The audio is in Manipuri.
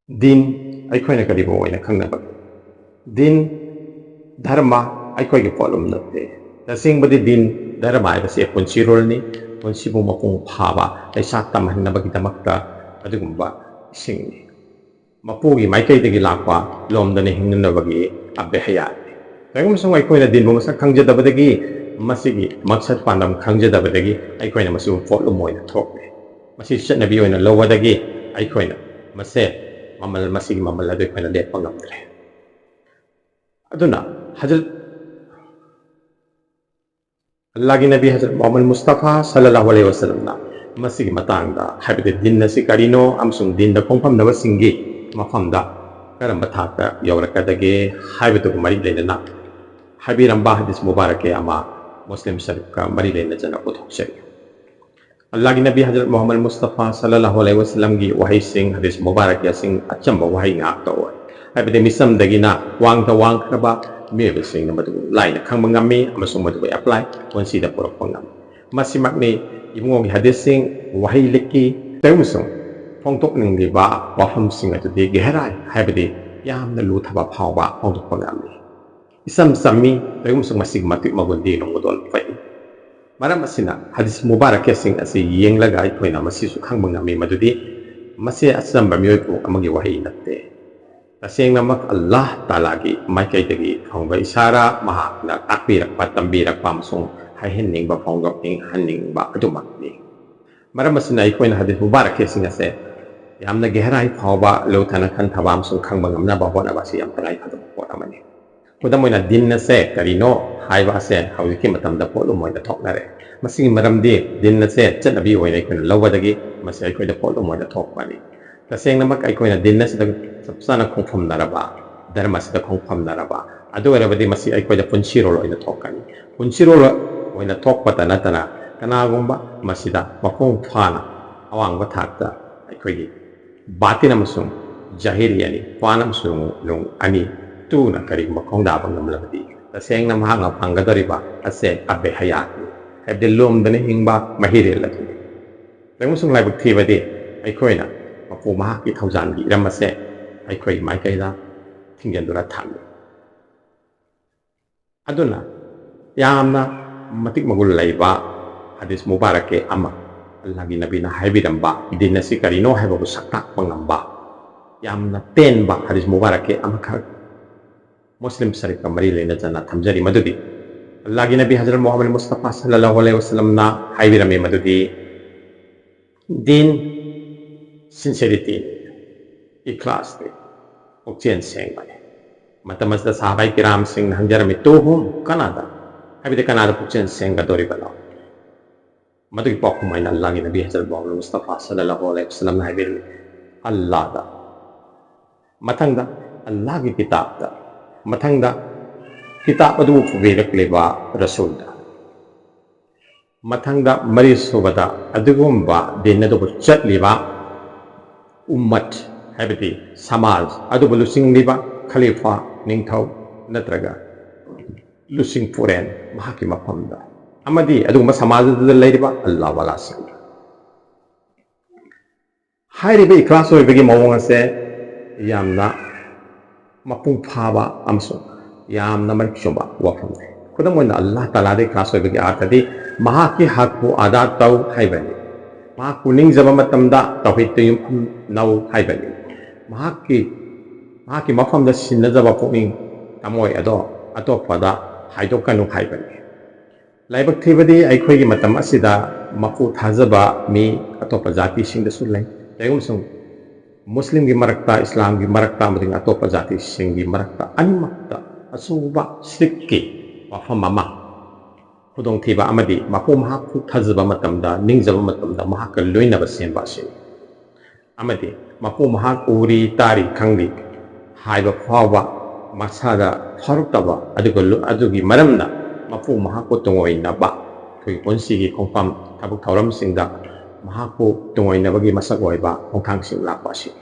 Deen ꯑꯩꯈꯣꯏꯅ ꯀꯔꯤꯕꯨ ꯑꯣꯏꯅ ꯈꯪꯅꯕꯒꯦ? Deen ꯙꯔꯃ ꯑꯩꯈꯣꯏꯒꯤ ꯄꯣꯠꯂꯨꯝ ꯅꯠꯇꯦ. ꯇꯁꯦꯡꯕꯗꯤ Deen ꯙꯔꯃ ꯍꯥꯏꯕꯁꯤ ꯄꯨꯟꯁꯤꯔꯣꯜꯅꯤ. ꯄꯨꯟꯁꯤꯕꯨ ꯃꯄꯨꯡ ꯐꯥꯕ ꯂꯩꯁꯥ ꯇꯝꯍꯟꯅꯕꯒꯤꯗꯃꯛꯇ ꯑꯗꯨꯒꯨꯝꯕ ꯏꯁꯤꯡꯅꯤ. ꯃꯄꯨꯒꯤ ꯃꯥꯏꯀꯩꯗꯒꯤ ꯂꯥꯛꯄ ꯂꯣꯝꯗꯅ ꯍꯤꯡꯅꯅꯕꯒꯤ ꯑꯚ꯭ꯌꯍꯌꯥꯅꯤ. ꯀꯔꯤꯒꯨꯝꯕꯁꯨꯡ ꯑꯩꯈꯣꯏꯅ Deenꯕꯨ ꯃꯁꯛ ꯈꯪꯖꯗꯕꯗꯒꯤ, ꯃꯁꯤꯒꯤ ꯃꯛꯁꯠ ꯄꯥꯟꯗꯝ ꯈꯪꯖꯗꯕꯗꯒꯤ ꯑꯩꯈꯣꯏꯅ ꯃꯁꯤꯕꯨ ꯄꯣꯠꯂꯨꯝ ꯑꯣꯏꯅ ꯊꯣꯛꯂꯦ. ꯃꯁꯤ ꯆꯠꯅꯕꯤ ꯑꯣꯏꯅ ꯂꯧꯕꯗꯒꯤ ꯑꯩꯈꯣꯏꯅ ꯃꯁꯤꯒꯤ ꯃꯃꯜ ꯑꯗꯨ ꯑꯩꯈꯣꯏꯅ ꯂꯦꯞꯄ ꯉꯝꯗ꯭ꯔꯦ. ꯑꯗꯨꯅ ꯍꯖꯔꯠ ꯑꯜलाꯍꯒꯤ ꯅꯕꯤ ꯍꯖꯔꯠ ꯃꯨꯍꯝꯃꯗ ꯃꯨꯁꯇꯐꯥ ꯁꯜꯂꯜꯂꯥꯍꯨ ꯑꯂꯩꯍꯤ ꯋꯁꯜꯂꯝꯅ ꯃꯁꯤꯒꯤ ꯃꯇꯥꯡꯗ ꯍꯥꯏꯕꯗꯤ Deen ꯑꯁꯤ ꯀꯔꯤꯅꯣ ꯑꯃꯁꯨꯡ Deenꯗ ꯈꯣꯡꯐꯝꯅꯕꯁꯤꯡꯒꯤ ꯃꯐꯝꯗ ꯀꯔꯝꯕ ꯊꯥꯛꯇ ꯌꯧꯔꯛꯀꯗꯒꯦ ꯍꯥꯏꯕꯗꯨꯒ ꯃꯔꯤ ꯂꯩꯅꯅ ꯍꯥꯏꯕꯤꯔꯝꯕ ꯍꯗꯤꯁ ꯃꯨꯕꯥꯔꯛ ꯑꯃ ꯃꯨꯁꯂꯤꯝ ꯁꯔꯤꯐꯀ ꯃꯔꯤ ꯂꯩꯅꯖꯅ ꯄꯨꯊꯣꯛꯆꯔꯤ. अल्लाह नबी हजरत मोहम्मद मुस्तफ़ा सल्लल्लाहु अलैहि वसल्लम की वही सिंह हदीस मुबारक या सिंह अचंब वही ngakta oi habide misam dagina wang khaba mebe sing na madu lain khang mangami amasung madu apply onsi da porok pangam masimakni ibungo gi hadis sing wahi likki taymusung phongtok ning li ba wafam sing atu de gehrai habide yamna lu thaba phawba phongtok pangami isam sammi taymusung masig matik magundi nongdol pai Maram asina hadis mubarak sing asi yeng laga aikoina masi su khang mangami madudi masi asamba miyoi ko amagi wahi natte taseng namak Allah taala gi maikai dagi phongba isara mahakna akbirak patambirak pamsung haihenning ba phonggok ning hanning ba adumakni maram asina aikoina hadis mubarak sing ase yamna gehrai phawba lo thana khan thabam sung khang mangamna ba hona ba si yam tangai khadam pot amani kudamoina Deen na se karino haiba se hawiki matamda polo moina thoknare masing maramdi Deen na se chanabi oina ikon lawdagi masi aikoida polo moina thokpani taseng namak aikoina Deen na se sapsana khongpham naraba dharma se khongpham naraba adu erabadi masi aikoida punchirol oina thokani punchirol oina thokpata natana kanagumba masida mapong phana awangba thakta aikoigi batin amasung jahiliyani panam sung lung ani tu na kari makong dabang ng malabadi. Taseng na mahanga panggadariba ase abe hayati. Habde lom dani hingba mahiril lagi. Tayong sung lai buktiba di ay koy na mapumaha ki thawjan gi ramase ay koy may kayda tingyan dura thami. Aduna yamna matik magulay ba hadis mubarak ama lagi nabi na haybiramba Deen na si karino haybabu saktak pangamba. Yamna ten ba hadis mubarak ama Muslim Sharif ka mari lena jana thamjari madudi Allah ki Nabi Hazrat Muhammad Mustafa sallallahu alaihi wasallam na haibirame madudi Deen sincerity ikhlas de okchen seng bane matamas da sahabai kiram sing hanjarami tohum kanada habide kanada okchen seng ga dori bala madui pokhumaina Allah ki Nabi Hazrat Muhammad Mustafa sallallahu alaihi wasallam na haibirame Allah da mathangda Allah ki kitab da Mathangda kitab adu pubirak leba rasulda Mathangda mari sobada adugumba Deen adu chat liba ummat habiti samaj adu lusing liba khalifa ningthau natraga lusing puren mahaki mafamda amadi adugumba samaj adu leiriba Allah wala sing hairibe ikhlas oibagi mawong ase yamna mapung phaba amsung yamna marik chomba wafam khudam oina Allah taala de khas oibagi artadi mahaki hakku ada tau haibani mahakku ningjaba matamda tawhid yum nau haibani mahaki mafam da sinnajaba pokning tamoi ado atopada haidokanu haibani laibak thibadi aikhoigi matam asida mapu thajaba mi atopa jati singda sulai tayum sung Muslim gi marakta Islam gi marakta mading atopa jati sing gi marakta animakta asuba sikki wafam mama hudong thiba amadi mapu mahak thajaba matamda ningjaba matamda mahak loinaba semba sin amadi mapu mahak uri tari khangli haiba phawba masada pharuktaba adugi maramna mapu mahak tungoina ba thoi ponsi gi khongpam thabuk thauram singda mahakku tungoina bagi masak oiba khongthang sing lakpa sin